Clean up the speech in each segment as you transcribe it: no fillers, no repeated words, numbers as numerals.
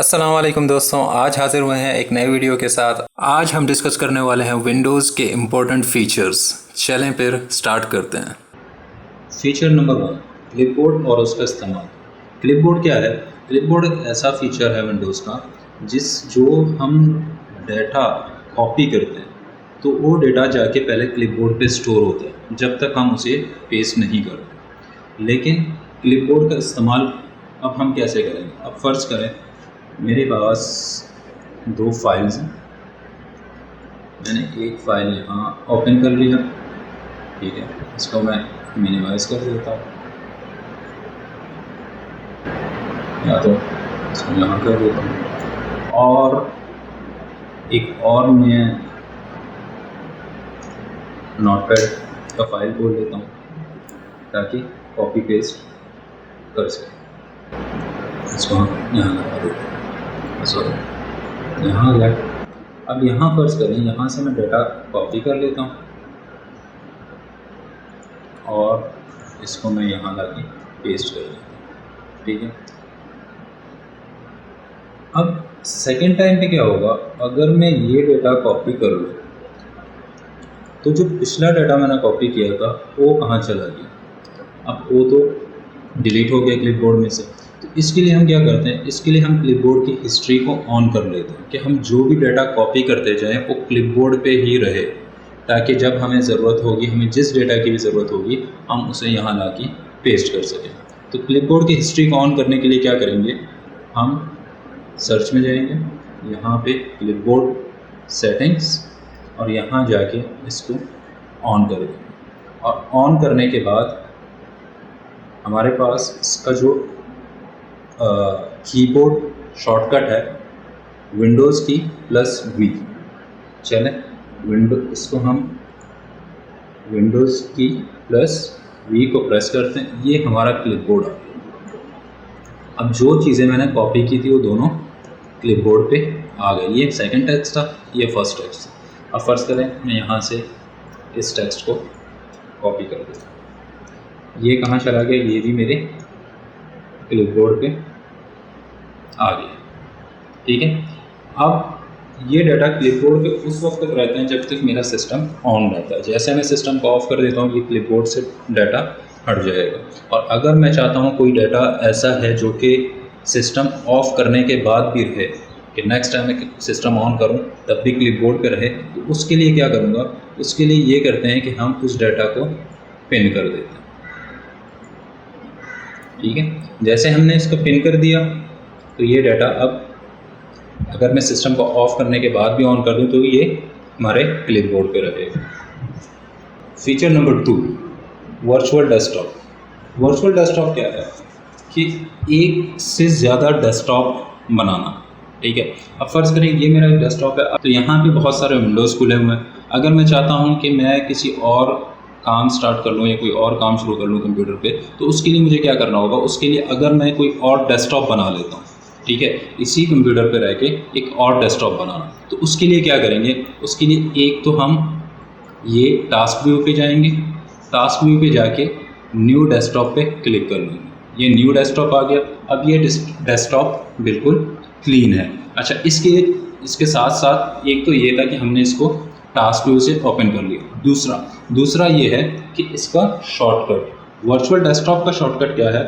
अस्सलाम वालेकुम दोस्तों, आज हाजिर हुए हैं एक नए वीडियो के साथ। आज हम डिस्कस करने वाले हैं विंडोज़ के इम्पोर्टेंट फीचर्स। चलें फिर स्टार्ट करते हैं। फीचर नंबर 1, क्लिपबोर्ड और उसका इस्तेमाल। क्लिपबोर्ड क्या है? क्लिपबोर्ड एक ऐसा फीचर है विंडोज़ का जो हम डाटा कॉपी करते हैं तो वो डाटा जाके पहले क्लिपबोर्ड पे स्टोर होता है जब तक हम उसे पेस्ट नहीं करते। लेकिन क्लिपबोर्ड का इस्तेमाल अब हम कैसे करेंगे? अब फ़र्ज़ करें मेरे पास 2 फाइल्स हैं। मैंने एक फ़ाइल यहाँ ओपन कर लिया, ठीक है, इसको मैं मिनिमाइज़ कर देता हूँ या तो इसको यहाँ कर देता हूँ और एक और मैं नोटपैड का फाइल खोल लेता हूँ ताकि कॉपी पेस्ट कर सकें। इसको हम यहाँ लगा देते हैं, सॉरी यहाँ लगा। अब यहाँ फ़र्ज़ करें यहाँ से मैं डाटा कॉपी कर लेता हूँ और इसको मैं यहाँ लाके पेस्ट कर लेता हूँ, ठीक है। अब सेकेंड टाइम पे क्या होगा, अगर मैं ये डाटा कॉपी कर लूँ तो जो पिछला डाटा मैंने कॉपी किया था वो कहाँ चला गया? अब वो तो डिलीट हो गया क्लिपबोर्ड में से। तो इसके लिए हम क्या करते हैं, इसके लिए हम क्लिपबोर्ड की हिस्ट्री को ऑन कर लेते हैं कि हम जो भी डाटा कॉपी करते जाएं वो क्लिपबोर्ड पे ही रहे, ताकि जब हमें ज़रूरत होगी, हमें जिस डाटा की भी ज़रूरत होगी, हम उसे यहाँ ला के पेस्ट कर सकें। तो क्लिपबोर्ड की हिस्ट्री को ऑन करने के लिए क्या करेंगे, हम सर्च में जाएंगे, यहाँ पे क्लिपबोर्ड सेटिंग्स और यहाँ जाके इसको ऑन कर देंगे। और ऑन करने के बाद हमारे पास इसका जो कीबोर्ड शॉर्टकट है विंडोज़ की प्लस वी। चलें इसको हम विंडोज़ की प्लस वी को प्रेस करते हैं, ये हमारा क्लिपबोर्ड है। अब जो चीज़ें मैंने कॉपी की थी वो दोनों क्लिपबोर्ड पे आ गई। ये सेकंड टेक्स्ट था, ये फर्स्ट टेक्स्ट था। अब फ़र्ज़ करें मैं यहाँ से इस टेक्स्ट को कॉपी कर देता हूँ, ये कहाँ चला गया? ये भी मेरे क्लिपबोर्ड पे आ गया, ठीक है। अब ये डाटा क्लिपबोर्ड पे उस वक्त तक रहते हैं जब तक मेरा सिस्टम ऑन रहता है। जैसे मैं सिस्टम को ऑफ कर देता हूँ ये क्लिपबोर्ड से डाटा हट जाएगा। और अगर मैं चाहता हूँ कोई डाटा ऐसा है जो कि सिस्टम ऑफ करने के बाद भी रहे, कि नेक्स्ट टाइम मैं सिस्टम ऑन करूँ तब भी क्लिपबोर्ड पे रहे, तो उसके लिए क्या करूँगा, उसके लिए ये करते हैं कि हम उस डाटा को पिन कर देते हैं, ठीक है। जैसे हमने इसको पिन कर दिया तो ये डाटा अब अगर मैं सिस्टम को ऑफ करने के बाद भी ऑन कर दूं तो ये हमारे क्लिपबोर्ड पे रहेगा। Feature number 2, virtual desktop. Virtual desktop क्या है कि एक से ज़्यादा डेस्कटॉप बनाना, ठीक है। अब फ़र्ज़ करें ये मेरा एक डेस्कटॉप है, तो यहाँ पे बहुत सारे विंडोज़ खुले हुए हैं। अगर मैं चाहता हूँ कि मैं किसी और काम स्टार्ट कर लूँ या कोई और काम शुरू कर लूँ कंप्यूटर पे, तो उसके लिए मुझे क्या करना होगा? उसके लिए अगर मैं कोई और डेस्कटॉप बना लेता हूँ, ठीक है, इसी कंप्यूटर पे रह के एक और डेस्कटॉप बनाना, तो उसके लिए क्या करेंगे? उसके लिए एक तो हम ये टास्क व्यू पे जाएंगे, टास्क व्यू पे जाके न्यू डेस्कटॉप पे क्लिक कर लेंगे, ये न्यू डेस्कटॉप आ गया। अब ये डेस्कटॉप बिल्कुल क्लीन है। अच्छा, इसके साथ साथ एक तो ये था कि हमने इसको टास्क व्यू से ओपन कर लिया। दूसरा ये है कि इसका शॉर्टकट, वर्चुअल डेस्कटॉप का शॉर्टकट क्या है?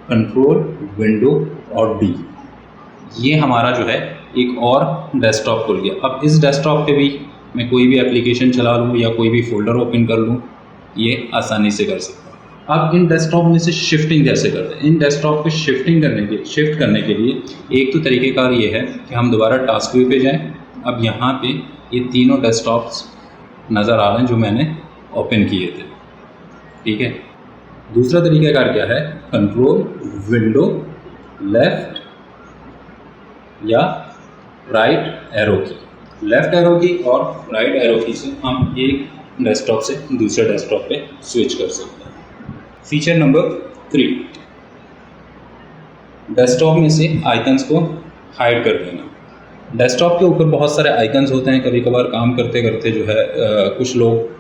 कंट्रोल विंडो और डी। ये हमारा जो है एक और डेस्कटॉप खुल गया। अब इस डेस्कटॉप पे भी मैं कोई भी एप्लीकेशन चला लूँ या कोई भी फोल्डर ओपन कर लूँ, ये आसानी से कर सकता हूँ। अब इन डेस्कटॉप में से शिफ्टिंग कैसे करते हैं? इन डेस्कटॉप पे शिफ्ट करने के लिए एक तो तरीक़ेकार ये है कि हम दोबारा टास्क व्यू पे जाएं। अब यहाँ पे ये तीनों डेस्कटॉप्स नज़र आ रहे हैं जो मैंने ओपन किए थे, ठीक है। दूसरा तरीक़ेकार क्या है? कंट्रोल विंडो लेफ़्ट या राइट एरो की, लेफ़्ट एरो की और राइट एरो की से हम एक डेस्कटॉप से दूसरे डेस्कटॉप पे स्विच कर सकते हैं। फीचर नंबर 3, डेस्कटॉप में से आइकन्स को हाइड कर देना। डेस्कटॉप के ऊपर बहुत सारे आइकन्स होते हैं। कभी कभार काम करते करते जो है कुछ लोग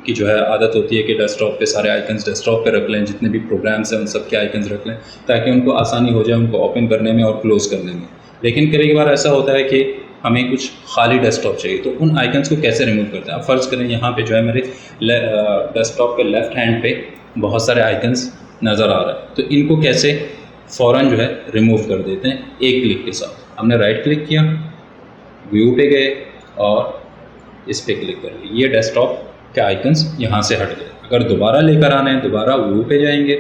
की जो है आदत होती है कि डेस्कटॉप पे सारे आइकन्स डेस्कटॉप पे रख लें, जितने भी प्रोग्राम्स हैं उन सब के आइकन्स रख लें ताकि उनको आसानी हो जाए उनको ओपन करने में और क्लोज़ करने में। लेकिन कभी कभार ऐसा होता है कि हमें कुछ खाली डेस्कटॉप चाहिए, तो उन आइकन्स को कैसे रिमूव करते हैं। अब फ़र्ज़ करें यहाँ पे जो है मेरे डेस्कटॉप के लेफ़्ट हैंड पे बहुत सारे आइकन्स नज़र आ रहे हैं, तो इनको कैसे फ़ौरन जो है रिमूव कर देते हैं एक क्लिक के साथ। हमने राइट क्लिक किया, व्यू पे गए और इस पे क्लिक कर लिया, ये डेस्कटॉप के आइकन्स यहाँ से हट गए। अगर दोबारा लेकर आने हैं, दोबारा व्यू पे जाएंगे,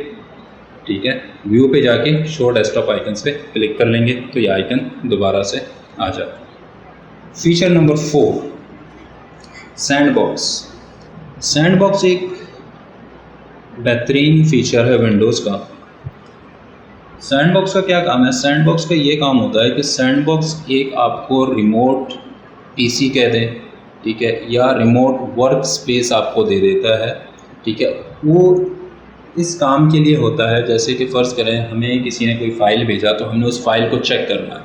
ठीक है, व्यू पे जाके शो डेस्कटॉप आइकन्स पे क्लिक कर लेंगे तो ये आइकन दोबारा से आ जाता है। Feature number 4, sandbox. सैंडबॉक्स एक बेहतरीन फीचर है विंडोज़ का। सैंडबॉक्स का क्या काम है? सैंडबॉक्स का ये काम होता है कि सैंडबॉक्स एक आपको रिमोट पीसी कह दें, ठीक है, या रिमोट वर्क स्पेस आपको दे देता है, ठीक है। वो इस काम के लिए होता है, जैसे कि फ़र्ज़ करें हमें किसी ने कोई फ़ाइल भेजा तो हमने उस फाइल को चेक करना है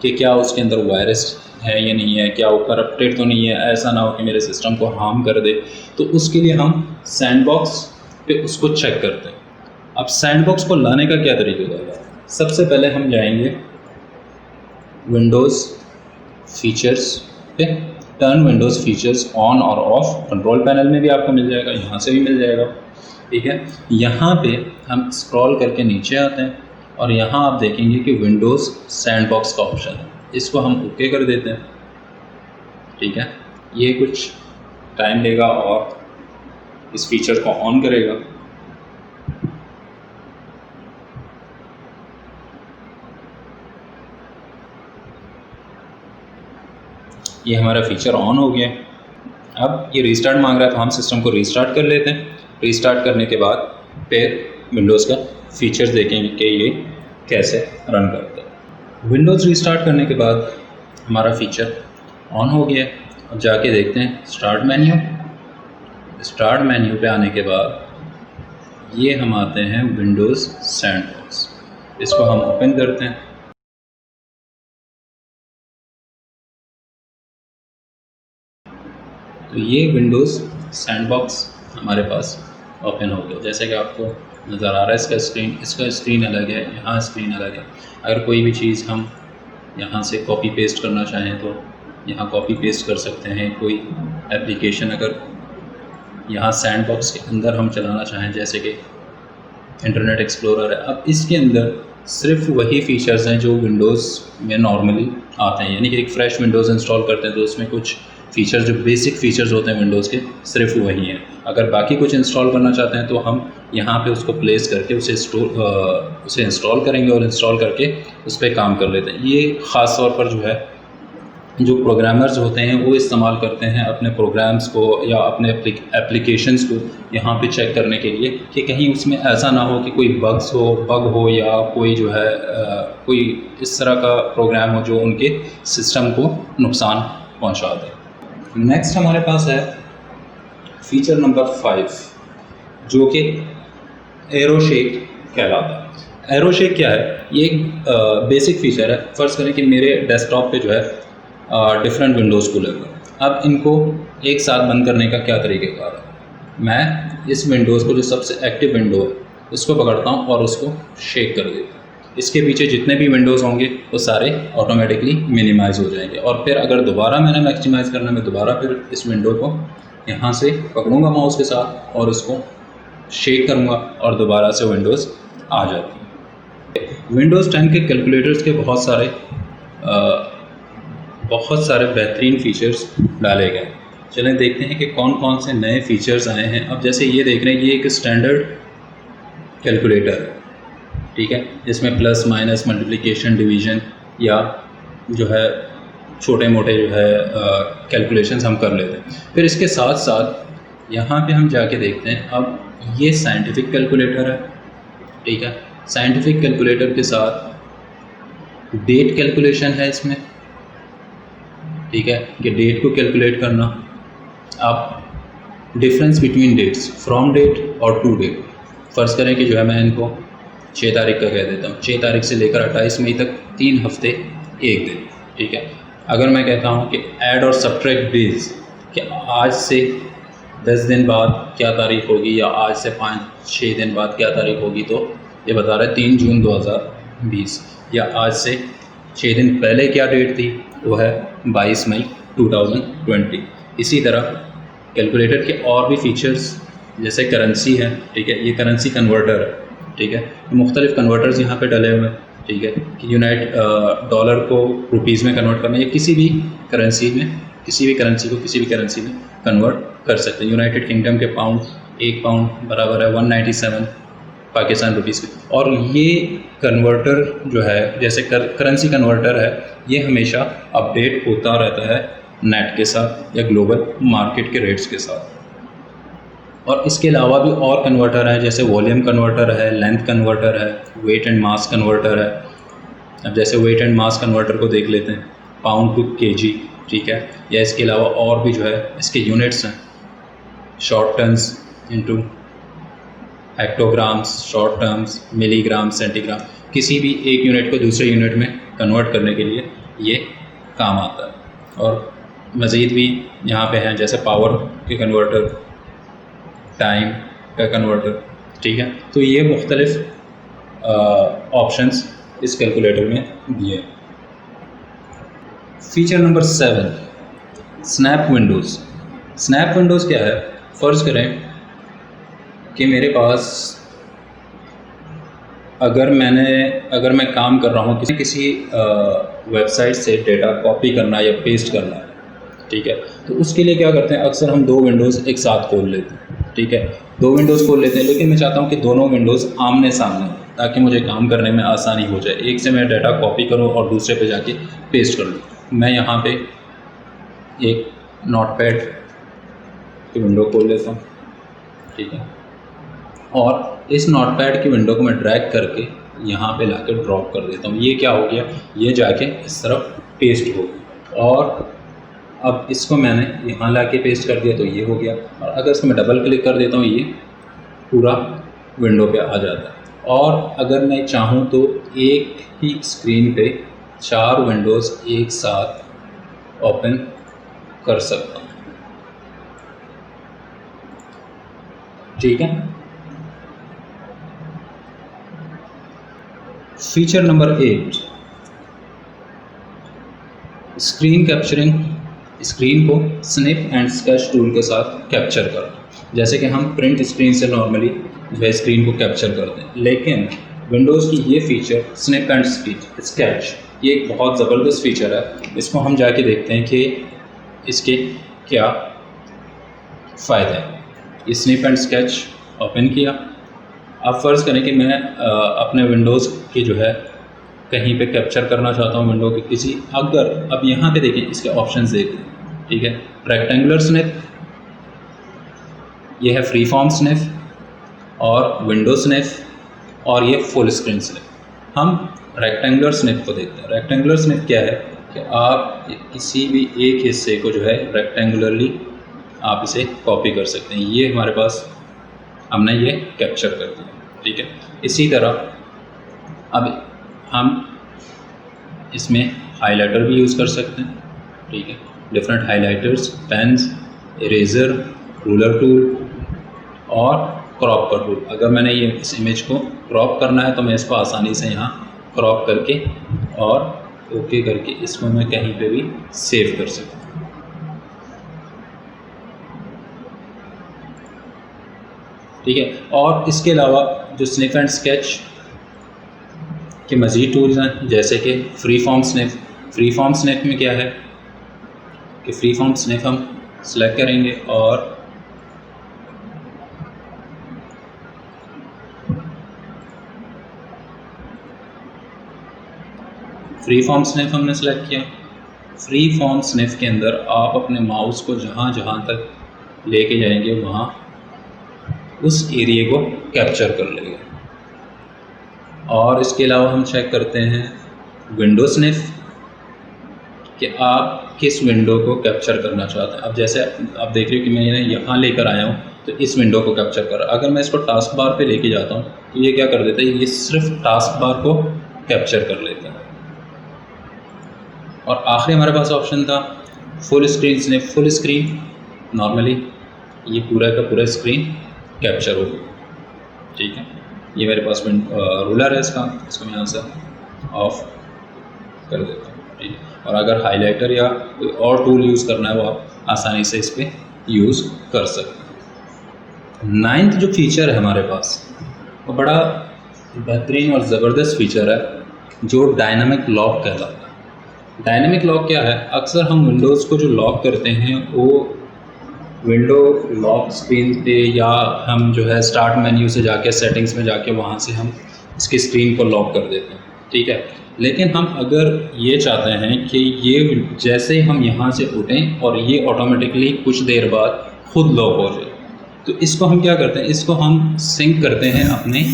कि क्या उसके अंदर वायरस है या नहीं है, क्या वो करप्टेड तो नहीं है, ऐसा ना हो कि मेरे सिस्टम को हार्म कर दे। तो उसके लिए हम सैंडबॉक्स पे उसको चेक करते हैं। अब सैंडबॉक्स को लाने का क्या तरीका होगा? सबसे पहले हम जाएंगे विंडोज़ फीचर्स पे, टर्न विंडोज़ फीचर्स ऑन और ऑफ। कंट्रोल पैनल में भी आपको मिल जाएगा, यहाँ से भी मिल जाएगा, ठीक है। यहाँ पे हम स्क्रॉल करके नीचे आते हैं और यहाँ आप देखेंगे कि विंडोज़ सैंडबॉक्स का ऑप्शन है, इसको हम ओके कर देते हैं, ठीक है। ये कुछ टाइम लेगा और इस फीचर को ऑन करेगा। ये हमारा फीचर ऑन हो गया। अब ये रीस्टार्ट मांग रहा है तो हम सिस्टम को रीस्टार्ट कर लेते हैं। रीस्टार्ट करने के बाद फिर विंडोज़ का फीचर्स देखेंगे कि ये कैसे रन करता है। विंडोज़ रीस्टार्ट करने के बाद हमारा फीचर ऑन हो गया। अब जाके देखते हैं स्टार्ट मेन्यू। स्टार्ट मेन्यू पे आने के बाद ये हम आते हैं विंडोज़ सैंडबॉक्स, इसको हम ओपन करते हैं। तो ये विंडोज़ सैंडबॉक्स हमारे पास ओपन हो गया। जैसे कि आपको नज़र आ रहा है इसका स्क्रीन अलग है, यहाँ स्क्रीन अलग है। अगर कोई भी चीज़ हम यहाँ से कॉपी पेस्ट करना चाहें तो यहाँ कॉपी पेस्ट कर सकते हैं। कोई एप्लीकेशन अगर यहाँ सैंडबॉक्स के अंदर हम चलाना चाहें, जैसे कि इंटरनेट एक्सप्लोरर है, अब इसके अंदर सिर्फ वही फ़ीचर्स हैं जो विंडोज़ में नॉर्मली आते हैं। यानी कि एक फ़्रेश विंडोज़ इंस्टॉल करते हैं तो उसमें कुछ फ़ीचर्स जो बेसिक फ़ीचर्स होते हैं विंडोज़ के, सिर्फ वही हैं। अगर बाकी कुछ इंस्टॉल करना चाहते हैं तो हम यहाँ पे उसको प्लेस करके उसे इंस्टॉल करेंगे और इंस्टॉल करके उस पर काम कर लेते हैं। ये ख़ास तौर पर जो है जो प्रोग्रामर्स होते हैं वो इस्तेमाल करते हैं अपने प्रोग्राम्स को या अपने एप्लीकेशंस को यहाँ पे चेक करने के लिए कि कहीं उसमें ऐसा ना हो कि कोई बग हो या कोई जो है कोई इस तरह का प्रोग्राम हो जो उनके सिस्टम को नुकसान पहुँचा दे। नेक्स्ट हमारे पास है फीचर नंबर 5 जो कि एरोशेक कहलाता है। एरोशेक क्या है? ये एक बेसिक फ़ीचर है। फ़र्ज़ करें कि मेरे डेस्कटॉप पे जो है डिफरेंट विंडोज़ खुले हुए हैं। अब इनको एक साथ बंद करने का क्या तरीक़ेकार है? मैं इस विंडोज़ को जो सबसे एक्टिव विंडो है उसको पकड़ता हूँ और उसको शेक कर देता हूँ। इसके पीछे जितने भी विंडोज़ होंगे वो सारे ऑटोमेटिकली मिनिमाइज़ हो जाएंगे। और फिर अगर दोबारा मैंने मैक्सिमाइज़ करना, मैं दोबारा फिर इस विंडो को यहाँ से पकड़ूँगा माउस के साथ और उसको शेक करूँगा और दोबारा से विंडोज़ आ जाती है। विंडोज़ 10 के कैलकुलेटर्स के बहुत सारे बेहतरीन फ़ीचर्स डाले गए। चलें देखते हैं कि कौन कौन से नए फ़ीचर्स आए हैं। अब जैसे ये देख रहे हैं, ये एक स्टैंडर्ड कैलकुलेटर है, ठीक है, जिसमें प्लस माइनस मल्टीप्लिकेशन डिवीज़न या जो है छोटे मोटे जो है कैलकुलेशंस हम कर लेते हैं। फिर इसके साथ साथ यहाँ पे हम जाके देखते हैं, अब ये साइंटिफिक कैलकुलेटर है, ठीक है। साइंटिफिक कैलकुलेटर के साथ डेट कैलकुलेशन है इसमें, ठीक है, कि डेट को कैलकुलेट करना। आप difference between dates, from date और टू डेट, फ़र्ज़ करें कि जो है मैं इनको 6 तारीख का कह देता हूँ। 6 तारीख से लेकर 28 मई तक 3 हफ्ते 1 दिन, ठीक है। अगर मैं कहता हूँ कि ऐड और सब्ट्रैक्ट डेज, कि आज से 10 दिन बाद क्या तारीख होगी या आज से 5-6 दिन बाद क्या तारीख होगी, तो ये बता रहा है 3 जून 2020, या आज से 6 दिन पहले क्या डेट थी, वो है 22 मई 2020। इसी तरह कैलकुलेटर के और भी फीचर्स जैसे करेंसी है, ठीक है, ये करेंसी कन्वर्टर है, ठीक है, मुख्तलिफ कन्वर्टर्स यहाँ पे डले हुए हैं, ठीक है, कि डॉलर को रुपीज़ में कन्वर्ट करना या किसी भी करेंसी में, किसी भी करेंसी को किसी भी करेंसी में कन्वर्ट कर सकते हैं। यूनाइटेड किंगडम के पाउंड, 1 पाउंड बराबर है 197 पाकिस्तान रुपीज़ के। और ये कन्वर्टर जो है, जैसे करेंसी कन्वर्टर है, ये हमेशा अपडेट होता रहता है नेट के साथ या ग्लोबल मार्केट के रेट्स के साथ। और इसके अलावा भी और कन्वर्टर हैं, जैसे वॉल्यूम कन्वर्टर है, लेंथ कन्वर्टर है, वेट एंड मास कन्वर्टर है। अब जैसे वेट एंड मास कन्वर्टर को देख लेते हैं, पाउंड टू केजी, ठीक है, या इसके अलावा और भी जो है इसके यूनिट्स हैं, short terms into hectograms, short terms, milligram, centigram, किसी भी एक यूनिट को दूसरे यूनिट में कन्वर्ट करने के लिए ये काम आता है। और मज़ीद भी यहाँ पे हैं, जैसे पावर के कन्वर्टर, टाइम का कन्वर्टर, ठीक है। तो ये मुख्तलिफ ऑप्शंस इस कैलकुलेटर में दिए। Feature number 7, snap Windows. Snap Windows क्या है? फ़र्ज़ करें कि मेरे पास अगर मैं काम कर रहा हूँ किसी वेबसाइट से डेटा कॉपी करना या पेस्ट करना है, ठीक है, तो उसके लिए क्या करते हैं, अक्सर हम 2 विंडोज़ एक साथ खोल लेते हैं, ठीक है, 2 विंडोज़ खोल लेते हैं, लेकिन मैं चाहता हूँ कि दोनों विंडोज़ आमने सामने हो ताकि मुझे काम करने में आसानी हो जाए। एक से मैं डाटा कॉपी करूँ और दूसरे पे जाके पेस्ट कर लूँ। मैं यहाँ पे एक नोटपैड की विंडो खोल लेता हूँ, ठीक है, और इस नोटपैड की विंडो को मैं ड्रैग करके यहाँ पे लाके ड्रॉप कर देता हूँ। ये क्या हो गया, ये जाके इस तरफ पेस्ट हो गया। और अब इसको मैंने यहाँ लाके पेस्ट कर दिया तो ये हो गया। और अगर इसको मैं डबल क्लिक कर देता हूँ, ये पूरा विंडो पे आ जाता है। और अगर मैं चाहूँ तो एक ही स्क्रीन पे 4 विंडोज़ एक साथ ओपन कर सकता हूँ, ठीक है। Feature number 8, screen capturing. Screen को स्निप एंड स्केच टूल के साथ कैप्चर करना। जैसे कि हम प्रिंट स्क्रीन से नॉर्मली जो है स्क्रीन को कैप्चर करते हैं, लेकिन विंडोज़ की ये फीचर स्निप एंड स्केच, ये एक बहुत ज़बरदस्त फीचर है। इसको हम जाके देखते हैं कि इसके क्या फ़ायदे हैं। ये स्निप एंड स्केच ओपन किया। अब फ़र्ज़ करें कि मैं अपने विंडोज़ की जो है कहीं पे कैप्चर करना चाहता हूँ विंडो के किसी, अगर अब यहाँ पे देखिए इसके ऑप्शंस देखिए, ठीक है, रेक्टेंगुलर स्निप, ये है फ्री फॉर्म स्निप और विंडो स्निप और ये फुल स्क्रीन स्निप। हम रेक्टेंगुलर स्निप को देखते हैं। रेक्टेंगुलर स्निप क्या है कि आप किसी भी एक हिस्से को जो है रेक्टेंगुलरली आप इसे कॉपी कर सकते हैं। ये हमारे पास हमने ये कैप्चर कर दिया, ठीक है। इसी तरह अब हम इसमें हाइलाइटर भी यूज़ कर सकते हैं, ठीक है, different highlighters, pens, eraser, ruler tool और क्रॉप का टूल। अगर मैंने ये इस इमेज को क्रॉप करना है तो मैं इसको आसानी से यहाँ क्रॉप करके और ओके करके इसको मैं कहीं पे भी सेव कर सकता हूँ, ठीक है। और इसके अलावा जो स्निप एंड स्केच के मज़ीद टूल्स हैं, जैसे कि free form snip. Free form snip में क्या है कि फ्री फॉर्म स्निप हम सेलेक्ट करेंगे और फ्री फॉर्म स्निप हमने सेलेक्ट किया। फ्री फॉर्म स्निप के अंदर आप अपने माउस को जहाँ जहाँ तक लेके जाएंगे वहाँ उस एरिया को कैप्चर कर लेगा। और इसके अलावा हम चेक करते हैं विंडो स्निप कि आप किस विंडो को कैप्चर करना चाहते हैं। अब जैसे आप देख रहे हो कि मैं इन्हें यहाँ लेकर आया हूँ तो इस विंडो को कैप्चर कर रहा। अगर मैं इसको टास्क बार पे लेके जाता हूँ तो ये क्या कर देता है, ये सिर्फ टास्क बार को कैप्चर कर लेता है। और आखिरी हमारे पास ऑप्शन था full screen snip. Full screen normally ये पूरा का पूरा स्क्रीन कैप्चर हो गया, ठीक है। ये मेरे पास रूलर है इसको मैं यहाँ से ऑफ कर देता हूँ, ठीक है। और अगर हाइलाइटर या कोई और टूल यूज़ करना है वो आप आसानी से इस पर यूज़ कर सकते हैं। 9th जो फीचर है हमारे पास वो बड़ा बेहतरीन और ज़बरदस्त फीचर है जो डायनामिक लॉक कहलाता है। डायनामिक लॉक क्या है? अक्सर हम विंडोज़ को जो लॉक करते हैं वो विंडो लॉक स्क्रीन पे या हम जो है स्टार्ट मेन्यू से जाके सेटिंग्स में जाके वहाँ से हम इसकी स्क्रीन को लॉक कर देते हैं, ठीक है। लेकिन हम अगर ये चाहते हैं कि ये जैसे ही हम यहाँ से उठें और ये ऑटोमेटिकली कुछ देर बाद खुद लॉक हो जाए, तो इसको हम क्या करते हैं, इसको हम सिंक करते हैं अपने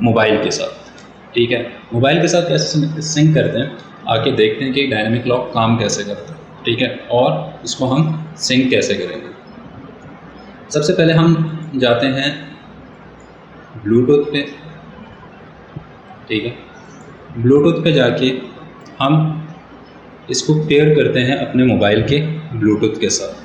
मोबाइल के साथ, ठीक है। मोबाइल के साथ कैसे सिंक करते हैं, आके देखते हैं कि डायनामिक लॉक काम कैसे करता है, ठीक है, और इसको हम सिंक कैसे करेंगे। सबसे पहले हम जाते हैं ब्लूटूथ पे, ठीक है। ब्लूटूथ पे जाके हम इसको पेयर करते हैं अपने मोबाइल के ब्लूटूथ के साथ।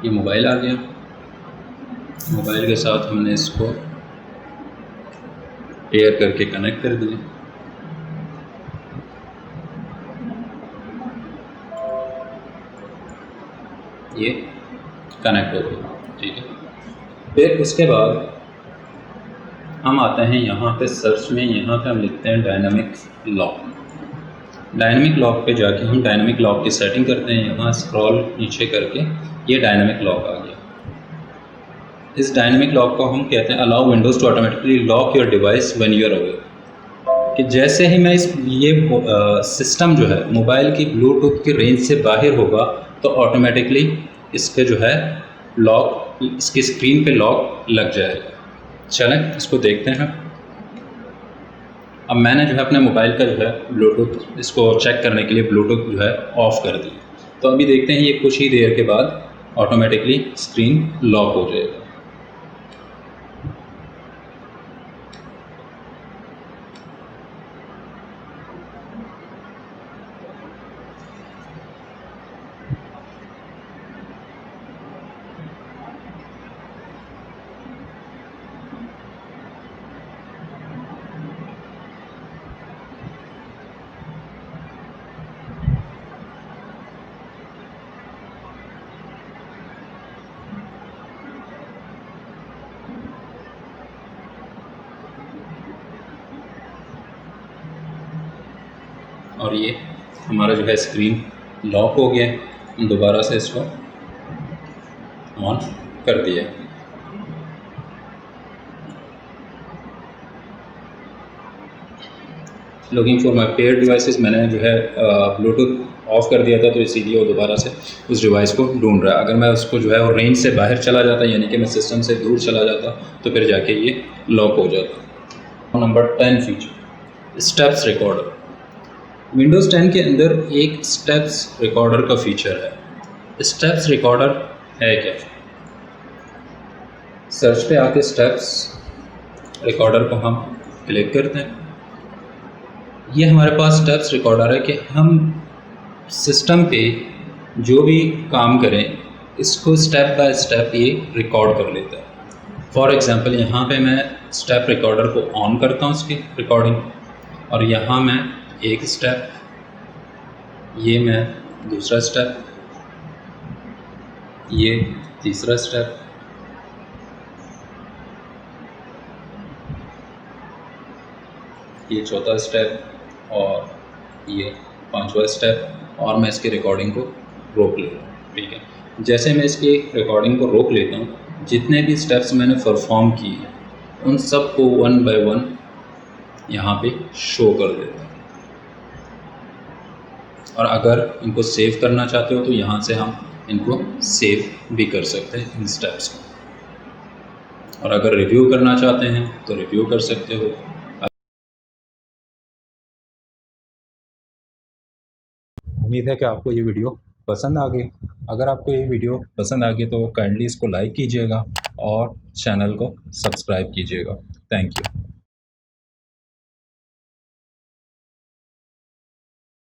ये मोबाइल आ गया, मोबाइल के साथ हमने इसको पेयर करके कनेक्ट कर दिया। ये कनेक्ट हो गया, ठीक है। फिर उसके बाद हम आते हैं यहाँ पे सर्च में, यहाँ पे हम लिखते हैं डायनामिक लॉक। डायनामिक लॉक पे जाके हम डायनामिक लॉक की सेटिंग करते हैं। यहाँ स्क्रॉल नीचे करके ये डायनामिक लॉक आ गया। इस डायनामिक लॉक को हम कहते हैं allow Windows to automatically lock your device when you are away, कि जैसे ही मैं सिस्टम जो है मोबाइल की ब्लूटूथ की रेंज से बाहर होगा तो ऑटोमेटिकली इसके जो है लॉक, इसकी स्क्रीन पे लॉक लग जाएगा। चलें इसको देखते हैं। अब मैंने जो है अपने मोबाइल का जो है ब्लूटूथ इसको चेक करने के लिए ब्लूटूथ जो है ऑफ़ कर दिया। तो अभी देखते हैं ये कुछ ही देर के बाद ऑटोमेटिकली स्क्रीन लॉक हो जाएगा। और ये हमारा जो है स्क्रीन लॉक हो गया। हम दोबारा से इसको ऑन कर दिया। Logging for my pair devices, मैंने जो है ब्लूटूथ ऑफ़ कर दिया था तो इसीलिए वो दोबारा से उस डिवाइस को ढूंढ रहा है। अगर मैं उसको जो है वो रेंज से बाहर चला जाता, यानी कि मैं सिस्टम से दूर चला जाता, तो फिर जाके ये लॉक हो जाता। Number 10 feature steps recorder. Windows 10 के अंदर एक स्टेप्स रिकॉर्डर का फीचर है। स्टेप्स रिकॉर्डर है क्या? सर्च पे आके स्टेप्स रिकॉर्डर को हम क्लिक करते हैं। ये हमारे पास स्टेप्स रिकॉर्डर है कि हम सिस्टम पे जो भी काम करें इसको स्टेप बाय स्टेप ये रिकॉर्ड कर लेता है। फॉर एग्ज़ाम्पल यहाँ पे मैं स्टेप रिकॉर्डर को ऑन करता हूँ उसकी रिकॉर्डिंग, और यहाँ मैं एक स्टेप, ये मैं दूसरा स्टेप, ये तीसरा स्टेप, ये चौथा स्टेप और ये पांचवा स्टेप, और मैं इसकी रिकॉर्डिंग को रोक लेता हूँ। ठीक है, जैसे मैं इसकी रिकॉर्डिंग को रोक लेता हूँ, जितने भी स्टेप्स मैंने परफॉर्म किए उन सब को 1 बाय 1 यहाँ पे शो कर देता हूँ। और अगर इनको सेव करना चाहते हो तो यहाँ से हम इनको सेव भी कर सकते हैं इन स्टेप्स को, और अगर रिव्यू करना चाहते हैं तो रिव्यू कर सकते हो। उम्मीद है कि आपको ये वीडियो पसंद आ गई। अगर आपको ये वीडियो पसंद आ गई तो काइंडली इसको लाइक कीजिएगा और चैनल को सब्सक्राइब कीजिएगा। Thank you.